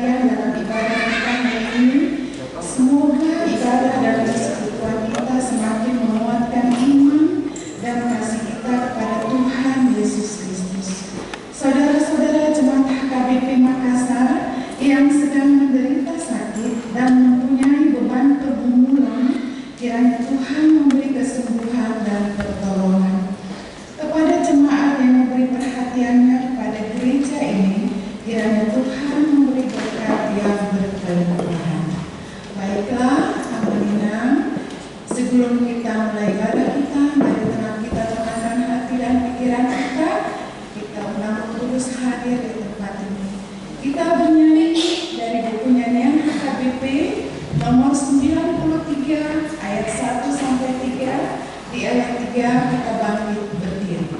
bagian dalam ibadah kita hari ini. Semoga ibadah dan persekutuan kita semakin menguatkan iman dan kasih kita kepada Tuhan Yesus Kristus. Saudara-saudara jemaat HKBP Makassar yang sedang menderita sakit dan mempunyai beban pergumulan, kiranya Tuhan memberi kesembuhan dan pertolongan. Kepada jemaat yang memberi perhatiannya kepada gereja ini, kiranya Tuhan memberi berkat yang berkelimpahan. Baiklah, Amalina, sebelum kita mulai ibadah kita, mari tenang kita tenangkan hati dan pikiran kita. Kita ulang terus hadir di tempat ini. Kita bernyanyi dari buku nyanyian HKBP nomor 93 ayat 1 sampai 3. Di ayat 3 kita bangkit berdiri.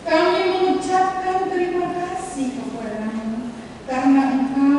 Kami mengucapkan terima kasih kepadamu karena Engkau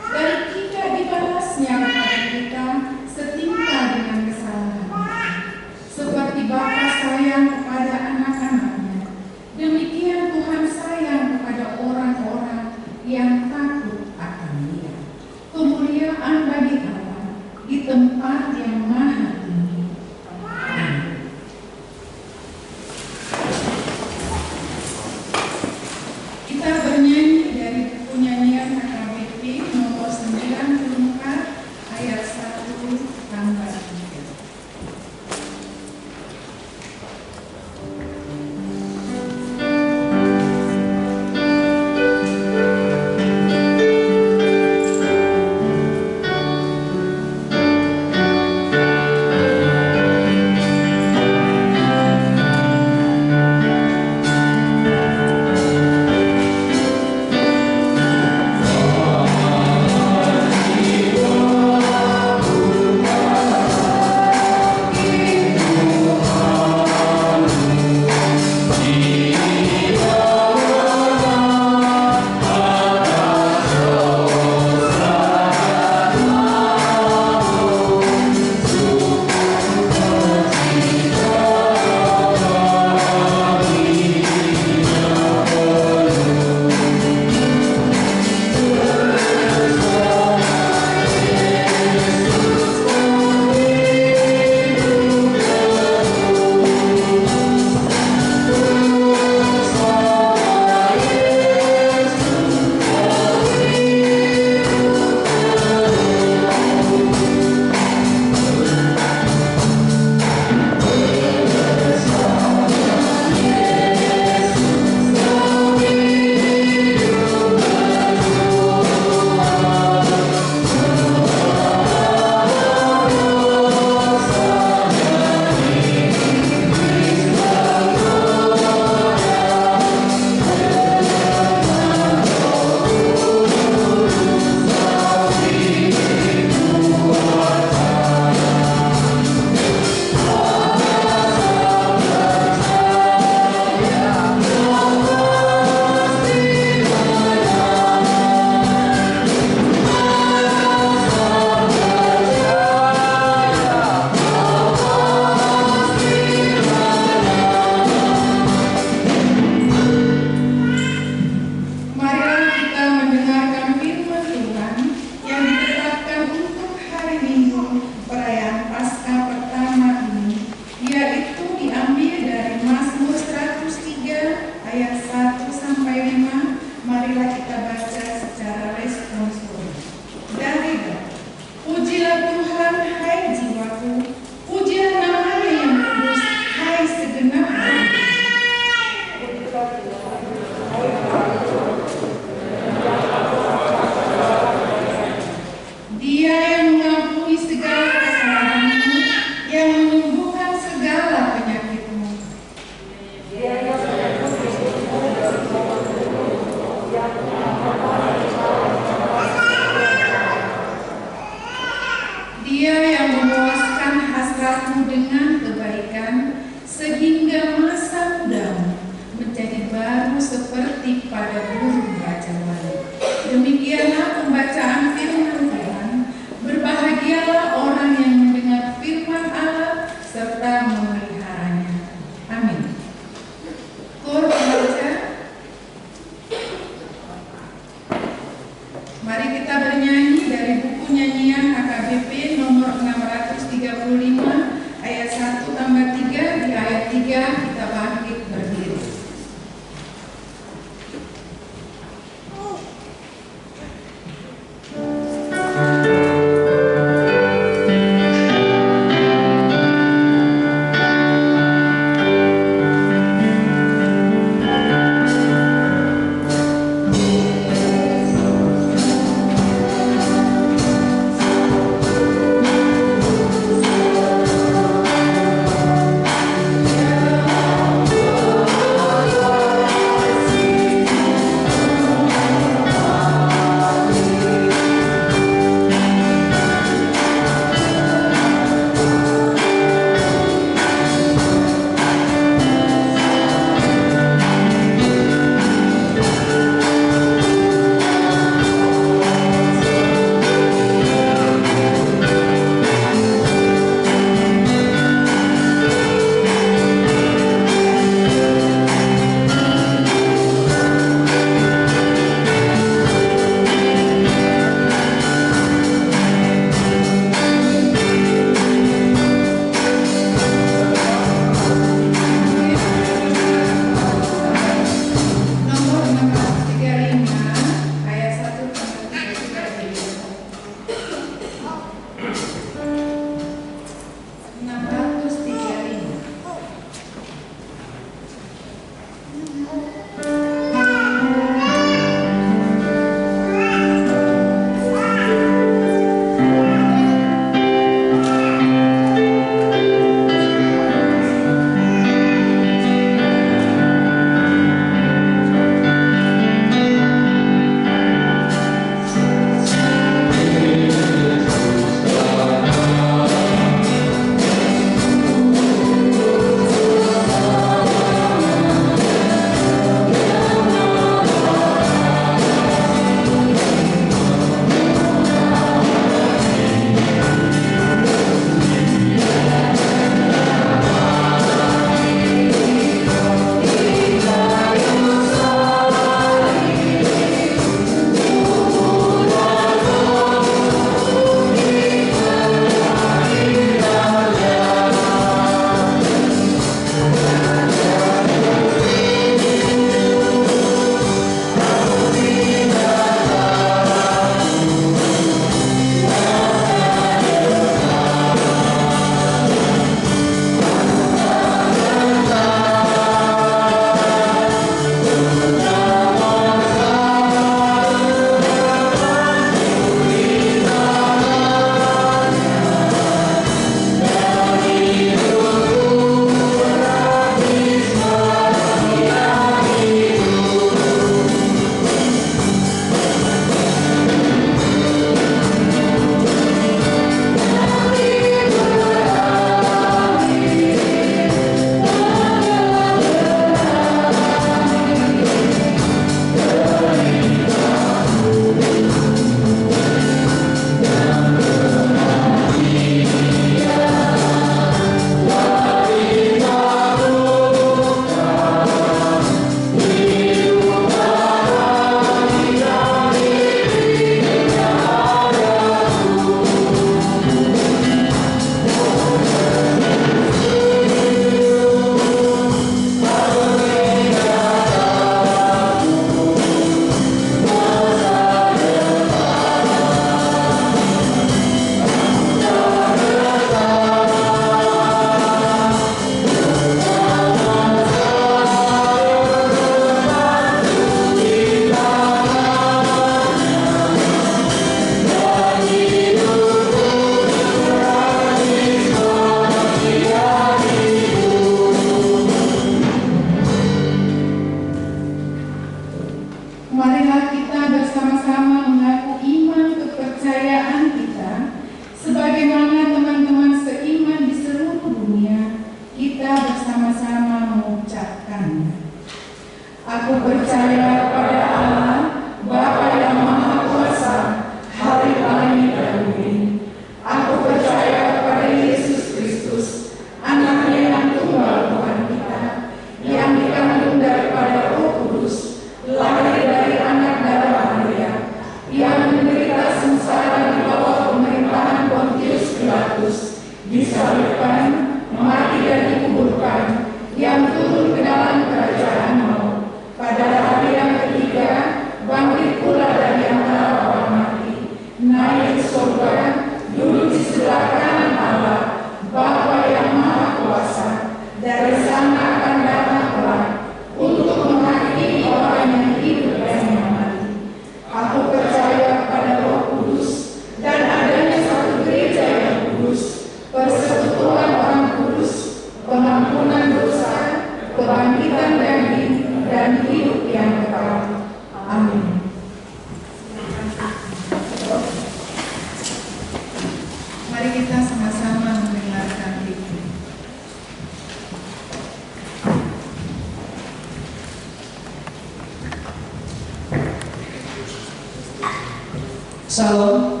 Salam.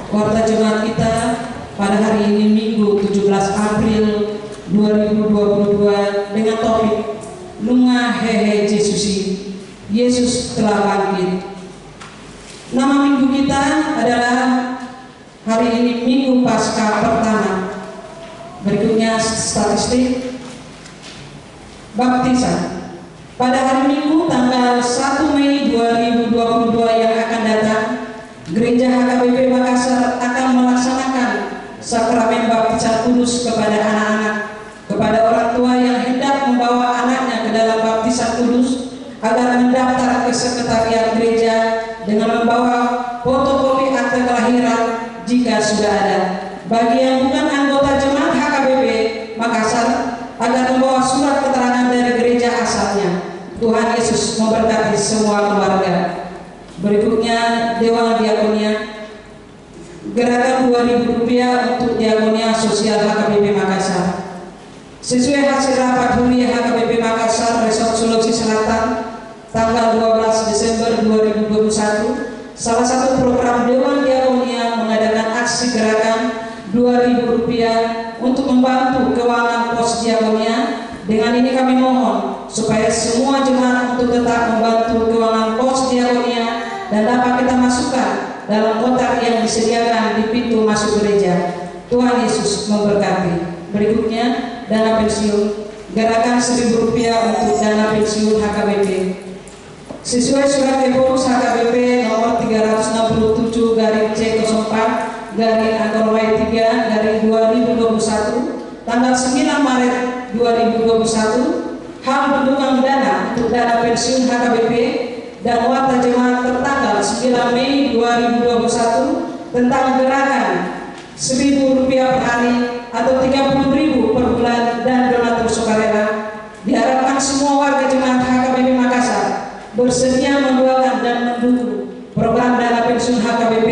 Warta jemaat kita pada hari ini Minggu 17 April 2022 dengan topik Lunga Hehe Jesusi, Yesus telah bangkit. Nama minggu kita adalah hari ini Minggu Paskah pertama. Berikutnya statistik baptisan. Pada hari Minggu tanggal 1 Mei 2022 yang akan datang, Gereja HKBP Makassar akan melaksanakan sakramen baptisan kudus kepada anak-anak, kepada orang tua yang hendak membawa anaknya ke dalam baptisan kudus, agar mendaftar ke sekretariat gereja dengan membawa fotokopi akte kelahiran jika sudah ada. Bagi yang bukan anggota jemaat HKBP Makassar, agar membawa surat keterangan dari gereja asalnya. Tuhan Yesus memberkati semua keluarga. Berikutnya Dewan Diakonia, gerakan Rp2.000 untuk diakonia sosial HKBP Makassar. Sesuai hasil rapat huri HKBP Makassar Resort Sulawesi Selatan tanggal 12 Desember 2021, salah satu program Dewan Diakonia mengadakan aksi gerakan Rp2.000 untuk membantu keuangan pos diakonia. Dengan ini kami mohon supaya semua jemaat untuk tetap membantu keuangan pos diakonia dan dapat kita masukkan dalam kotak yang disediakan di pintu masuk gereja. Tuhan Yesus memberkati. Berikutnya dana pensiun, gerakan Rp1.000 untuk dana pensiun HKBP. Sesuai surat pengurus HKBP nomor 367-C04-3/2021 tanggal 9 Maret 2021, hal mendukung dana untuk dana pensiun HKBP dan Warta Jemaat tertanggal 9 Mei 2021 tentang gerakan Rp1.000 per hari atau Rp30.000 per bulan dan donatur sukarela. Diharapkan semua warga jemaat HKBP Makassar bersedia mendoakan dan mendukung program dana pensiun HKBP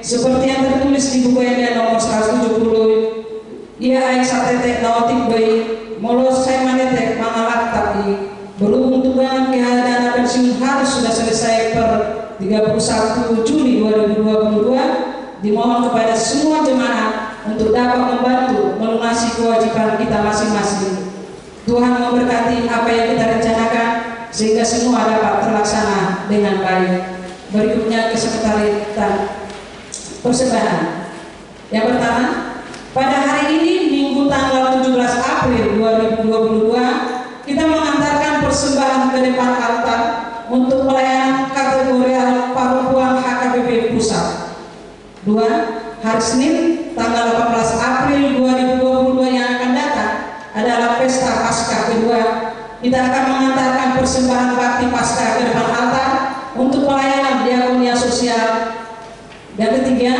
seperti yang tertulis di buku yang nomor 170. Ia ai satetek naotik bayi molos saya manetek mangalak tapi berhubung tunggangan dana pensiun harus sudah selesai per 31 Juli 2022, dimohon kepada semua jemaat untuk dapat membantu melunasi kewajiban kita masing-masing. Tuhan memberkati apa yang kita rencanakan sehingga semua dapat terlaksana dengan baik. Berikutnya ke sekretariat persembahan. Yang pertama, pada hari ini Minggu tanggal 17 April 2022, kita mengantarkan persembahan ke depan altar untuk pelayanan kategorial perempuan HKBP Pusat. 2. Hari Senin tanggal 18 April 2022 yang akan datang adalah pesta Paskah kedua. Kita akan mengantarkan persembahan bakti Paskah ke depan altar untuk pelayanan diakonia sosial. Dan ketiga,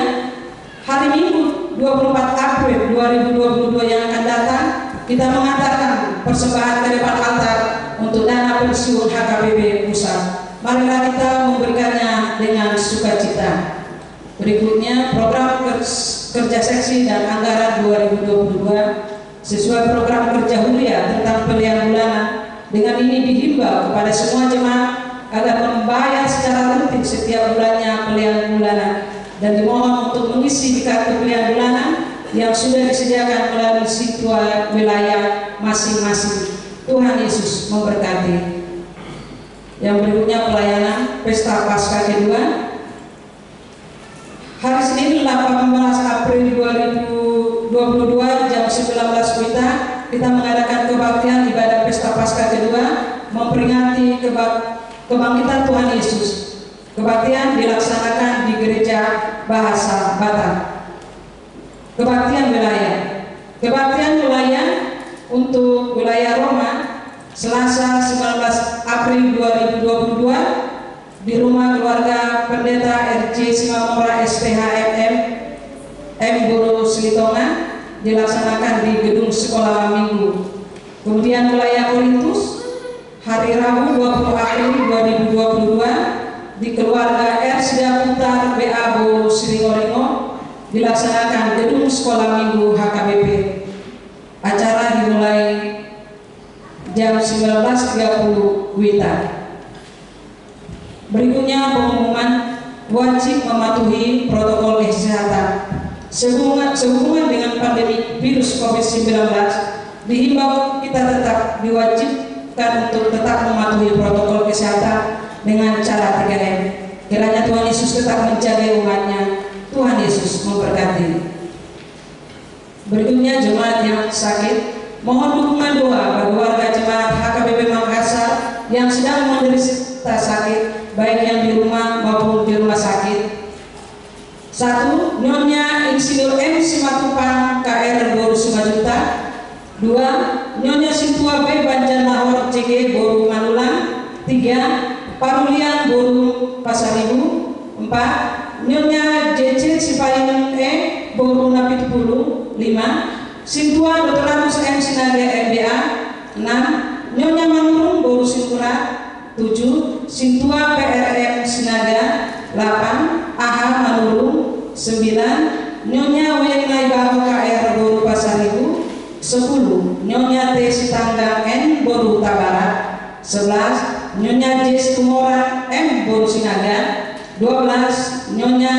hari Minggu 24 April 2022 yang akan datang, kita mengantarkan persembahan ke depan altar untuk dana pensiun HKBP Pusat. Marilah kita memberikannya dengan sukacita. Berikutnya program kerja seksi dan anggaran 2022 sesuai program kerja huria tentang pilihan bulanan. Dengan ini dihimbau kepada semua jemaat agar membayar secara rutin setiap bulannya pilihan bulanan dan dimohon untuk mengisi di kartu pilihan bulanan yang sudah disediakan melalui situasi wilayah masing-masing. Tuhan Yesus memberkati. Yang berikutnya pelayanan pesta Paskah kedua. Hari Senin 18 April 2022 jam 19 WITA kita mengadakan kebaktian ibadah pesta Paskah kedua memperingati kebangkitan Tuhan Yesus. Kebaktian dilaksanakan di Gereja Bahasa Batak. Kebaktian wilayah. Kebaktian wilayah untuk wilayah Roma Selasa 19 April 2022 di rumah keluarga Pendeta RJ Simamora SPHMM M Guru Selitonga dilaksanakan di gedung sekolah minggu. Kemudian wilayah Korintus hari Rabu 20 April 2022 di keluarga R Sidaputar BA Bo Sringoringo dilaksanakan gedung sekolah minggu HKBP. Acara dimulai jam 19.30 WITA. Berikutnya pengumuman wajib mematuhi protokol kesehatan. Sehubungan dengan pandemi virus COVID-19, dihimbau kita tetap diwajibkan untuk tetap mematuhi protokol kesehatan dengan cara 3M. Kiranya Tuhan Yesus tetap menjaga umatnya. Tuhan Yesus memberkati. Berikutnya jemaat yang sakit, mohon dukungan doa bagi warga jemaat HKBP Makassar yang sedang menderita sakit, baik yang di rumah maupun di rumah sakit. 1. Nyonya Insinyur M. Simatupang 2. Nyonya Sintua B. Banjarnahor CG Boru Manulang. 3. Parulian Boru Pasaribu. 4. Nyonya JC Sipayung E Boru Napitupulu. 5. Sintua Dr. Agus M. Sinaga MBA. 6. Nyonya Manurung Boru Singkura. 7. Sintua PRM Sinaga. 8. AHA Manurung. 9. Nyonya Wenai Bahu KR Boru Pasaribu. 10. Nyonya T. Sitanggang N Boru Tabara. 11. Nyonya J. Kumora M Boru Sinaga. 12. Nyonya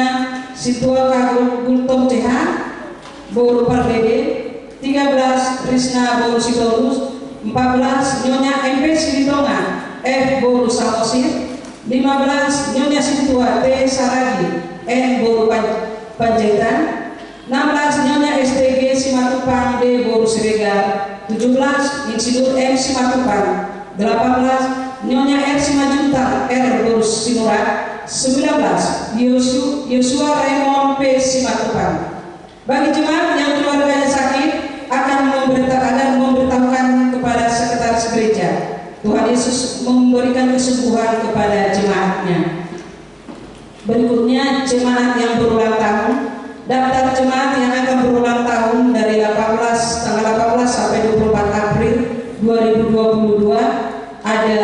Situa Kagul Gultom CH Boru Pardede. 13. Risna Boru Sitorus. 14. Nyonya MP Silitonga F Boru Samosir. 15. Nyonya Situa T Saragi N Boru Panjaitan. 16. Nyonya STG Simatupang D Boru Siregar. 17. Insinyur M Simatupang. 18. Nyonya R Simajuntang R Boru Sinurat. 19. Yosua Raymond P Simatupang. Bagi jemaat yang keluarganya sakit akan memberitahukan kepada sekretaris gereja. Tuhan Yesus memberikan kesembuhan kepada jemaatnya. Berikutnya jemaat yang berulang tahun. Daftar jemaat yang akan berulang tahun dari tanggal 18 sampai 24 April 2022 ada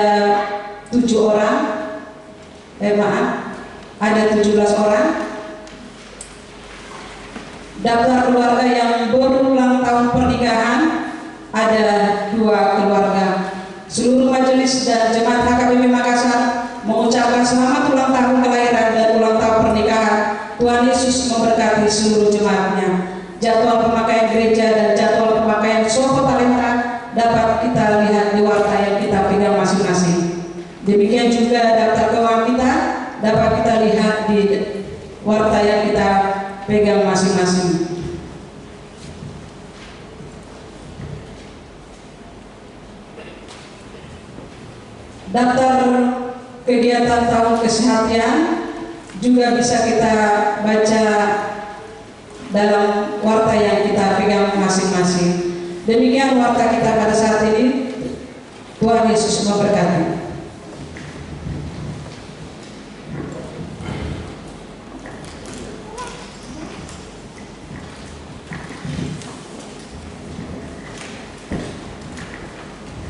7 orang. Ada 17 orang. Daftar keluarga yang berulang tahun pernikahan ada 2 keluarga. Seluruh majelis dan jemaat HKBP Makassar mengucapkan selamat ulang tahun kelahiran dan ulang tahun pernikahan. Tuhan Yesus memberkati seluruh jemaatnya. Jadwal pemakaian gereja dan jadwal pemakaian Soho Talenta dapat kita lihat di warta yang kita pegang masing-masing. Demikian juga daftar keuangan kita dapat kita lihat di warta yang kita pegang masing-masing. Daftar kegiatan tahun kesehatan juga bisa kita baca dalam warta yang kita pegang masing-masing. Demikian warta kita pada saat ini. Tuhan Yesus memberkati.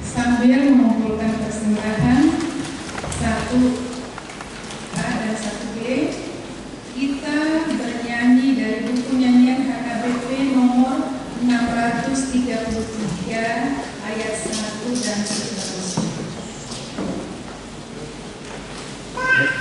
Sambil mengumpulkan persembahan 1A dan 1B, kita bernyanyi dari buku nyanyian HKBP nomor 633 ayat 1 dan seterusnya. Oh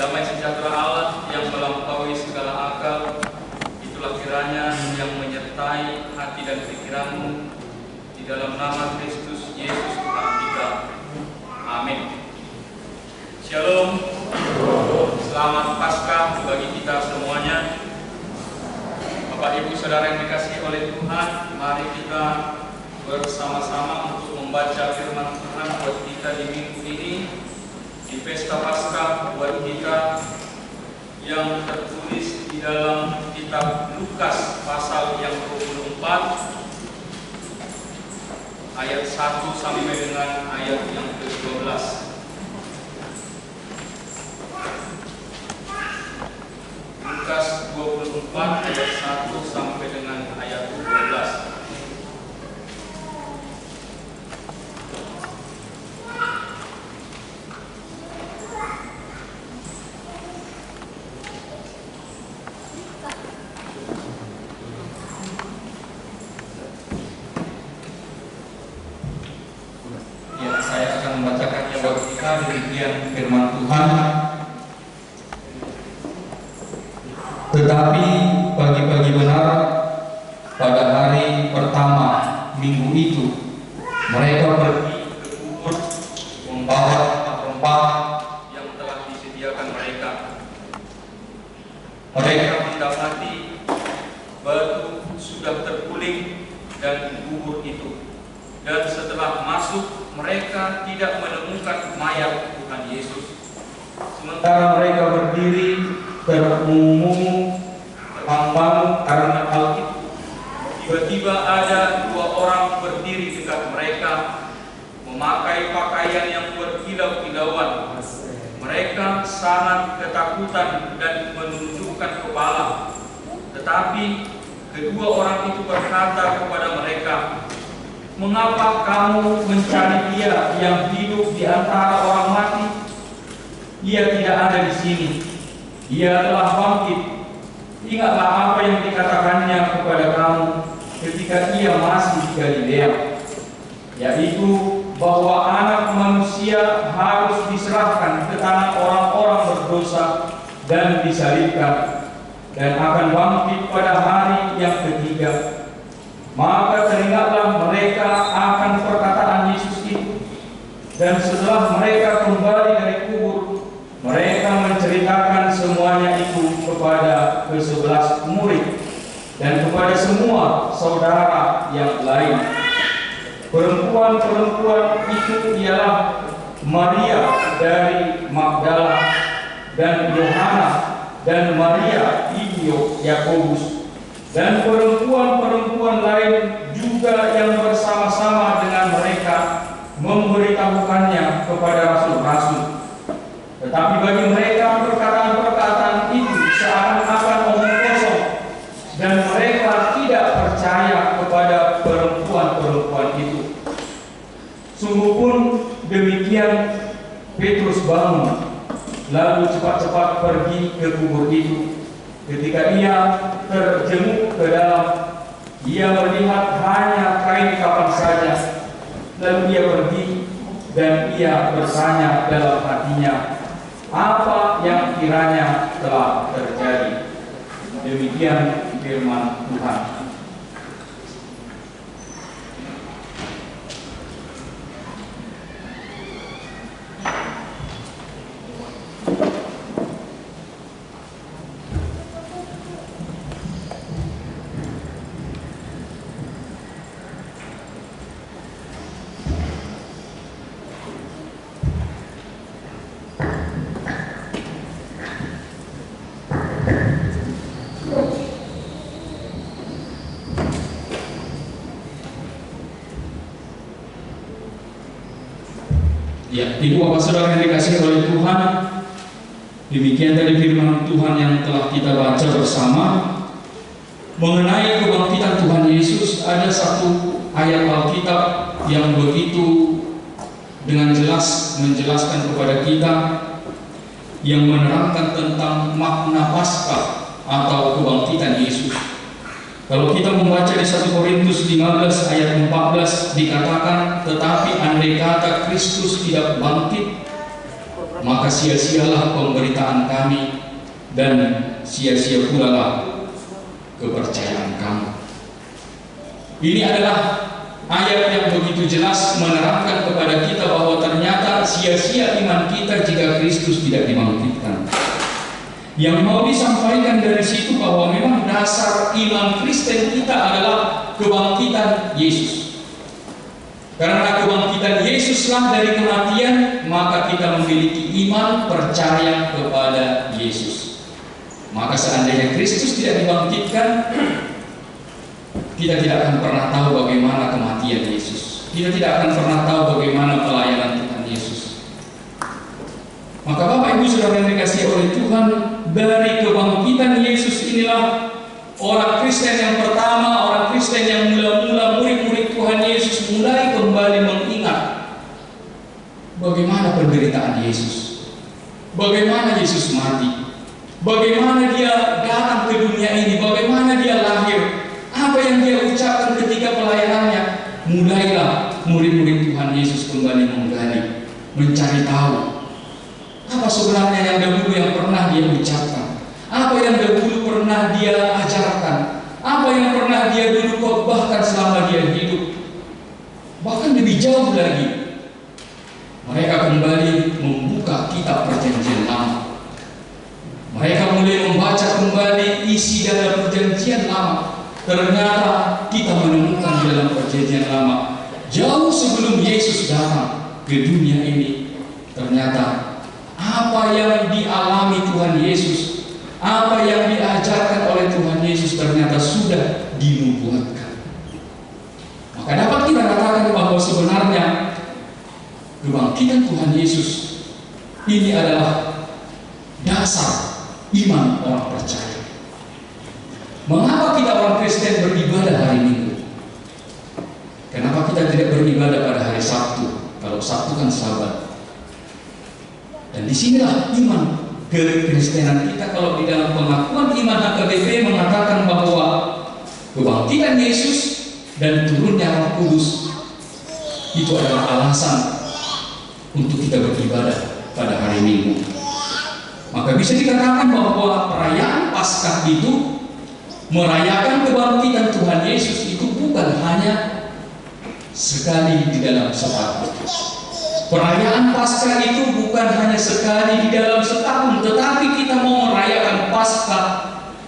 Damai sejahtera Allah yang melampaui segala akal, itulah kiranya yang menyertai hati dan pikiranmu di dalam nama Kristus Yesus Tuhan kita. Amin. Shalom. Selamat Paskah bagi kita semuanya. Bapak Ibu Saudara yang dikasihi oleh Tuhan, mari kita bersama-sama untuk membaca firman Tuhan buat kita di minggu ini, di Pesta Paskah buat kita, yang tertulis di dalam kitab Lukas pasal yang 24 ayat 1 sampai dengan ayat yang ke-12. Lukas 24 ayat 1 sampai dengan ayat 12. Demikian firman Tuhan. Tetapi pagi-pagi benar pada hari pertama minggu itu, mereka pergi ke kubur membawa rempah yang telah disediakan mereka. Mereka mendapati batu sudah terguling dan kubur itu, dan setelah masuk mereka tidak menemukan mayat Tuhan Yesus. Sementara mereka berdiri termenung terbang karena hal itu, tiba-tiba ada dua orang berdiri dekat mereka, memakai pakaian yang berkilau-kilauan. Mereka sangat ketakutan dan menundukkan kepala. Tetapi kedua orang itu berkata kepada mereka, "Mengapa kamu mencari Dia yang hidup di antara orang mati? Dia tidak ada di sini. Dia telah bangkit. Ingatlah apa yang dikatakannya kepada kamu ketika Ia masih di Galilea, yaitu bahwa Anak Manusia harus diserahkan ke tangan orang-orang berdosa dan disalibkan, dan akan bangkit pada hari yang ketiga." Maka teringatlah mereka akan perkataan Yesus itu, dan setelah mereka kembali dari kubur, mereka menceritakan semuanya itu kepada ke-11 murid dan kepada semua saudara yang lain. Perempuan-perempuan itu ialah Maria dari Magdala dan Yohana dan Maria ibu Yakobus, dan perempuan-perempuan lain juga yang bersama-sama dengan mereka memberitahukannya kepada rasul-rasul. Tetapi bagi mereka perkataan-perkataan itu seakan-akan omong kosong, dan mereka tidak percaya kepada perempuan-perempuan itu. Sungguh pun demikian, Petrus bangun, lalu cepat-cepat pergi ke kubur itu. Ketika ia terjenguk ke dalam, ia melihat hanya kain kafan saja. Lalu ia pergi dan ia bertanya dalam hatinya, apa yang kiranya telah terjadi. Demikian firman Tuhan. Ya, Ibu Bapak Saudara yang dikasihi oleh Tuhan, demikian tadi firman Tuhan yang telah kita baca bersama. Mengenai kebangkitan Tuhan Yesus, ada satu ayat Alkitab yang begitu dengan jelas menjelaskan kepada kita, yang menerangkan tentang makna Paskah atau kebangkitan Yesus. Kalau kita membaca di 1 Korintus 15 ayat 14 dikatakan, tetapi andai kata Kristus tidak bangkit, maka sia-sialah pemberitaan kami dan sia-sia pula lah kepercayaan kamu. Ini adalah ayat yang begitu jelas menerangkan kepada kita bahwa ternyata sia-sia iman kita jika Kristus tidak dibangkitkan. Yang mau disampaikan dari situ bahwa memang dasar iman Kristen kita adalah kebangkitan Yesus. Karena kebangkitan Yesuslah dari kematian, maka kita memiliki iman percaya kepada Yesus. Maka seandainya Kristus tidak dibangkitkan, kita tidak akan pernah tahu bagaimana kematian Yesus. Kita tidak akan pernah tahu bagaimana pelayanan Tuhan Yesus. Maka Bapak Ibu Saudara yang dikasihi oleh Tuhan, dari kebangkitan Yesus inilah orang Kristen yang pertama, orang Kristen yang mula-mula murid-murid Tuhan Yesus mulai kembali mengingat bagaimana penderitaan Yesus, bagaimana Yesus mati, bagaimana dia datang ke dunia ini, bagaimana dia lahir, apa yang dia ucapkan ketika pelayanannya. Mulailah murid-murid Tuhan Yesus kembali menggali, mencari tahu apa sebenarnya yang dahulu yang pernah dia ucapkan, apa yang dahulu pernah dia ajarkan, apa yang pernah dia dulu khotbahkan selama dia hidup. Bahkan lebih jauh lagi, mereka kembali membuka kitab Perjanjian Lama. Mereka mulai membaca kembali isi dalam Perjanjian Lama. Ternyata kita menemukan di dalam Perjanjian Lama, jauh sebelum Yesus datang ke dunia ini, ternyata apa yang dialami Tuhan Yesus, apa yang diajarkan oleh Tuhan Yesus ternyata sudah dinubuatkan. Maka dapat kita katakan bahwa sebenarnya kebangkitan Tuhan Yesus ini adalah dasar iman orang percaya. Mengapa kita orang Kristen beribadah hari Minggu? Kenapa kita tidak beribadah pada hari Sabtu? Kalau Sabtu kan Sabat. Dan disinilah iman kekristenan kita. Kalau di dalam pengakuan iman HKBP mengatakan bahwa kebangkitan Yesus dan turunnya Roh Kudus itu adalah alasan untuk kita beribadah pada hari Minggu. Maka bisa dikatakan bahwa perayaan Paskah itu merayakan kebangkitan Tuhan Yesus itu bukan hanya sekali di dalam setahun. Perayaan Paskah itu bukan hanya sekali di dalam setahun, tetapi kita mau merayakan Paskah,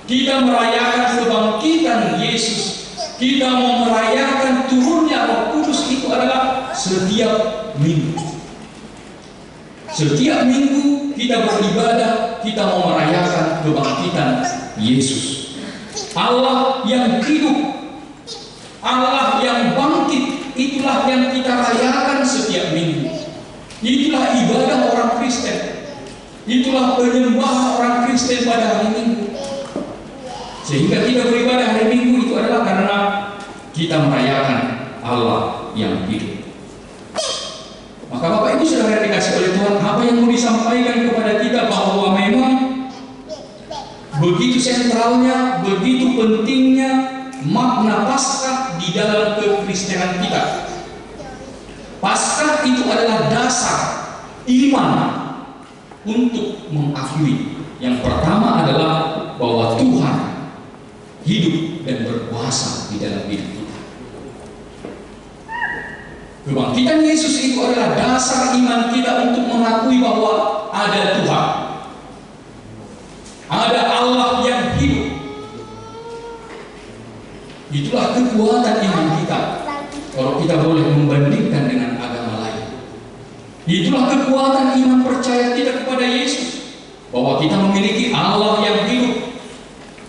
kita merayakan kebangkitan Yesus, kita mau merayakan turunnya Roh Kudus itu adalah setiap minggu. Setiap minggu kita beribadah, kita mau merayakan kebangkitan Yesus. Allah yang hidup, Allah yang bangkit, itulah yang kita rayakan setiap minggu. Itulah ibadah orang Kristen. Itulah penyembahan orang Kristen pada hari Minggu. Sehingga kita beribadah hari Minggu itu adalah karena kita merayakan Allah yang hidup. Maka Bapak Ibu Saudara yang dikasih oleh Tuhan, apa yang mau disampaikan kepada kita bahwa memang begitu sentralnya, begitu pentingnya makna Paskah di dalam kekristenan kita. Paskah itu adalah dasar iman untuk mengakui. Yang pertama adalah bahwa Tuhan hidup dan berkuasa di dalam hidup kita. Kebangkitan Yesus itu adalah dasar iman kita untuk mengakui bahwa ada Tuhan, ada Allah yang hidup. Itulah kekuatan iman kita. Kalau kita boleh membandingkan dengan agama lain, itulah kekuatan iman percaya kita kepada Yesus, bahwa kita memiliki Allah yang hidup.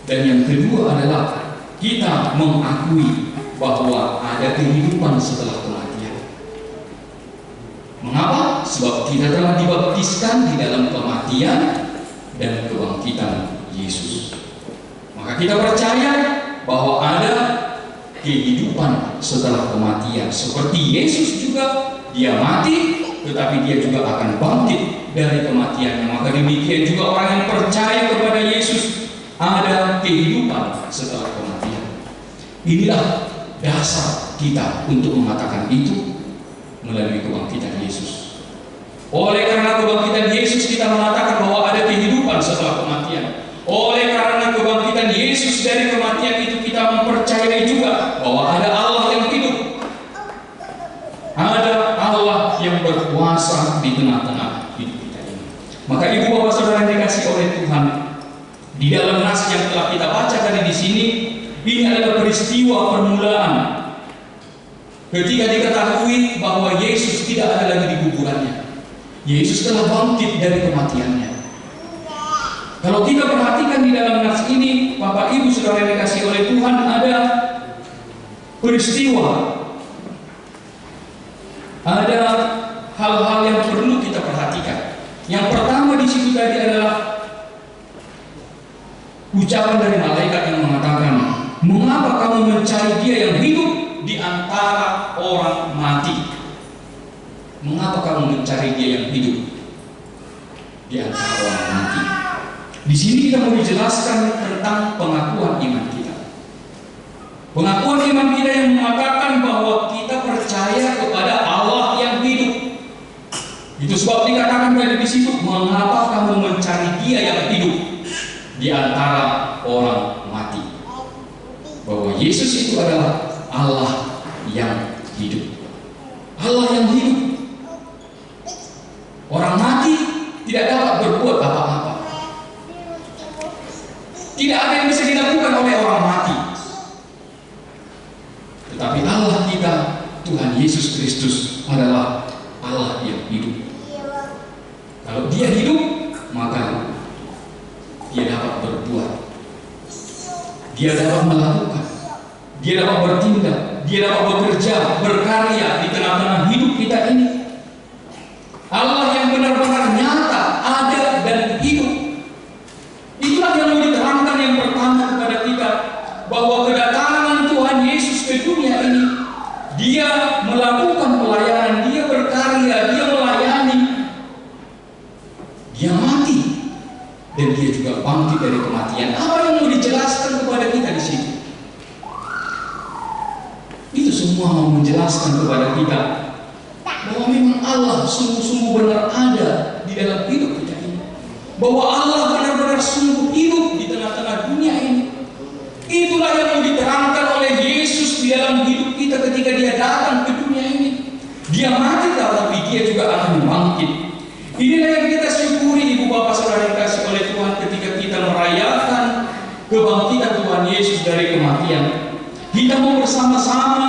Dan yang kedua adalah kita mengakui bahwa ada kehidupan setelah kematian. Mengapa? Sebab kita telah dibaptiskan di dalam kematian dan kebangkitan Yesus. Maka kita percaya bahwa ada kehidupan setelah kematian. Seperti Yesus juga, dia mati, tetapi dia juga akan bangkit dari kematiannya. Maka demikian juga orang yang percaya kepada Yesus, ada kehidupan setelah kematian. Inilah dasar kita untuk mengatakan itu melalui kebangkitan Yesus. Oleh karena kebangkitan Yesus kita mengatakan bahwa ada kehidupan setelah kematian. Oleh karena kebangkitan Yesus dari kematian itu kita mempercayai juga bahwa ada Allah yang hidup. Ada Allah yang berkuasa di tengah-tengah hidup kita ini. Maka ibu bapak saudara yang dikasihi oleh Tuhan, di dalam nas yang telah kita baca tadi di sini, ini adalah peristiwa permulaan ketika diketahui bahwa Yesus tidak ada lagi di kuburannya. Yesus telah bangkit dari kematiannya. Kalau kita perhatikan di dalam nas ini, Bapak Ibu saudara yang dikasihi oleh Tuhan, ada peristiwa, ada hal-hal yang perlu kita perhatikan. Yang pertama di situ tadi adalah ucapan dari malaikat yang mengatakan, "Mengapa kamu mencari Dia yang hidup di antara orang mati?" Mengapa kamu mencari Dia yang hidup di antara orang mati? Di sini kita mau dijelaskan tentang pengakuan iman kita. Pengakuan iman kita yang mengatakan bahwa kita percaya kepada Allah yang hidup. Itu sebab dikatakan tadi di situ, "Mengapa kamu mencari Dia yang hidup di antara orang mati?" Bahwa Yesus itu adalah Allah yang hidup. Allah yang hidup. Orang mati tidak dapat berbuat apa-apa. Tidak ada yang bisa dilakukan oleh orang mati. Tetapi Allah kita, Tuhan Yesus Kristus, adalah Allah yang hidup. Kalau Dia hidup, maka Dia dapat berbuat. Dia dapat melakukan. Dia dapat bertindak. Dia dapat bekerja, berkarya di tengah-tengah hidup kita ini. Allah yang benar-benar nyata, ada dan hidup. Itulah yang mau diterangkan yang pertama kepada kita, bahwa kedatangan Tuhan Yesus ke dunia ini, Dia melakukan pelayanan, Dia berkarya, Dia melayani, Dia mati, dan Dia juga bangkit dari kematian. Apa yang mau dijelaskan kepada kita di sini? Itu semua mau menjelaskan kepada kita bahwa memang Allah sungguh-sungguh benar ada di dalam hidup kita ini. Bahwa Allah benar-benar sungguh hidup di tengah-tengah dunia ini. Itulah yang mau diterangkan oleh Yesus di dalam hidup kita ketika Dia datang ke dunia ini. Dia mati tetapi Dia juga akan bangkit. Inilah yang kita syukuri ibu bapak saudara yang dikasihi oleh Tuhan ketika kita merayakan kebangkitan Tuhan Yesus dari kematian. Kita mau bersama-sama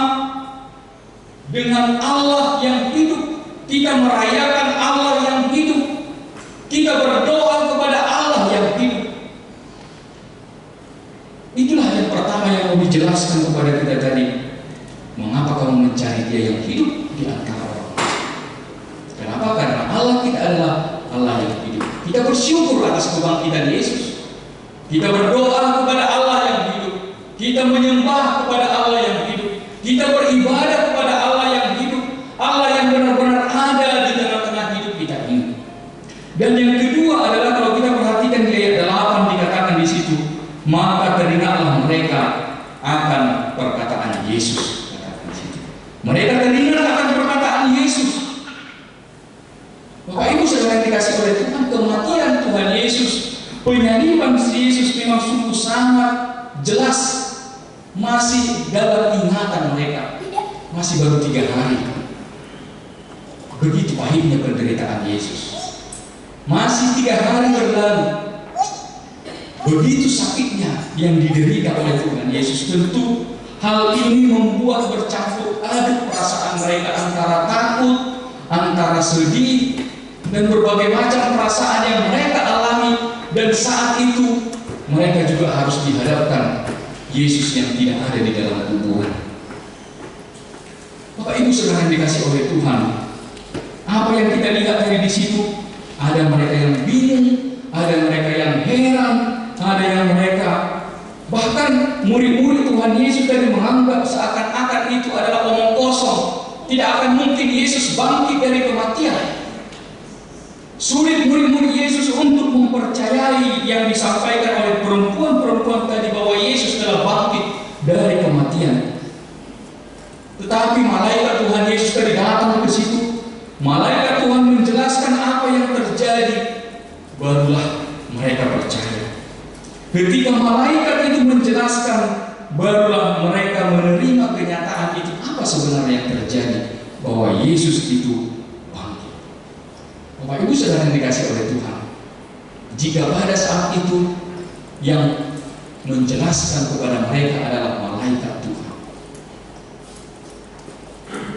dengan Allah yang hidup. Kita merayakan Allah yang hidup. Kita berdoa kepada Allah yang hidup. Itulah yang pertama yang mau dijelaskan kepada kita tadi. Mengapa kamu mencari Dia yang hidup di antara orang? Kenapa? Karena Allah kita adalah Allah yang hidup. Kita bersyukur atas kebangkitan Yesus. Kita berdoa kepada Allah yang hidup. Kita menyembah kepada Allah yang hidup. Kita beribadah kepada Allah yang hidup. Allah yang benar-benar ada di tengah-tengah hidup kita ini. Dan yang kedua adalah kalau kita perhatikan di ayat 8 dikatakan di situ, maka teringatlah mereka akan perkataan Yesus. Mereka teringat akan perkataan Yesus. Bapak Ibu saudara yang dikasihi oleh Tuhan, kematian Tuhan Yesus, penyaliban Yesus memang sungguh sangat jelas masih dalam ingatan mereka. Masih baru 3 hari. Begitu pahitnya penderitaan Yesus. Masih 3 hari berlalu. Begitu sakitnya yang diderita oleh Tuhan Yesus. Tentu hal ini membuat bercampur aduk perasaan mereka, antara takut, antara sedih, dan berbagai macam perasaan yang mereka alami. Dan saat itu mereka juga harus dihadapkan Yesus yang tidak ada di dalam kuburan. Bapak Ibu saudara yang dikasihi oleh Tuhan, apa yang kita lihat dari di situ? Ada mereka yang bingung, ada mereka yang heran, ada yang mereka, bahkan murid-murid Tuhan Yesus tadi menganggap seakan-akan itu adalah omong kosong. Tidak akan mungkin Yesus bangkit dari kematian. Sulit murid-murid Yesus untuk mempercayai yang disampaikan oleh perempuan-perempuan tadi bahwa Yesus telah bangkit dari kematian. Tetapi malaikat Tuhan Yesus tadi datang ke situ. Malaikat Tuhan menjelaskan Ketika malaikat itu menjelaskan, barulah mereka menerima kenyataan itu apa sebenarnya yang terjadi, bahwa Yesus itu bangkit. Bapak Ibu Saudara yang dikasihi oleh Tuhan, jika pada saat itu yang menjelaskan kepada mereka adalah malaikat Tuhan,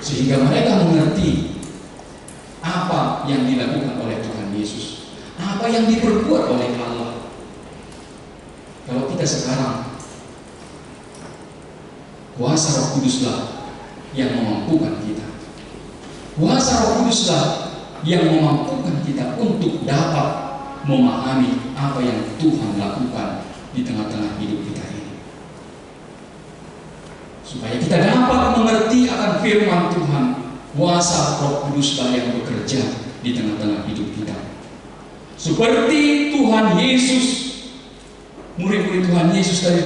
sehingga mereka mengerti apa yang dilakukan oleh Tuhan Yesus, apa yang diperbuat oleh Allah. Kalau kita sekarang, kuasa Roh Kuduslah yang memampukan kita. Kuasa Roh Kuduslah yang memampukan kita untuk dapat memahami apa yang Tuhan lakukan di tengah-tengah hidup kita ini. Supaya kita dapat mengerti akan firman Tuhan, kuasa Roh Kuduslah yang bekerja di tengah-tengah hidup kita. Seperti Tuhan Yesus, murid-murid Tuhan Yesus tadi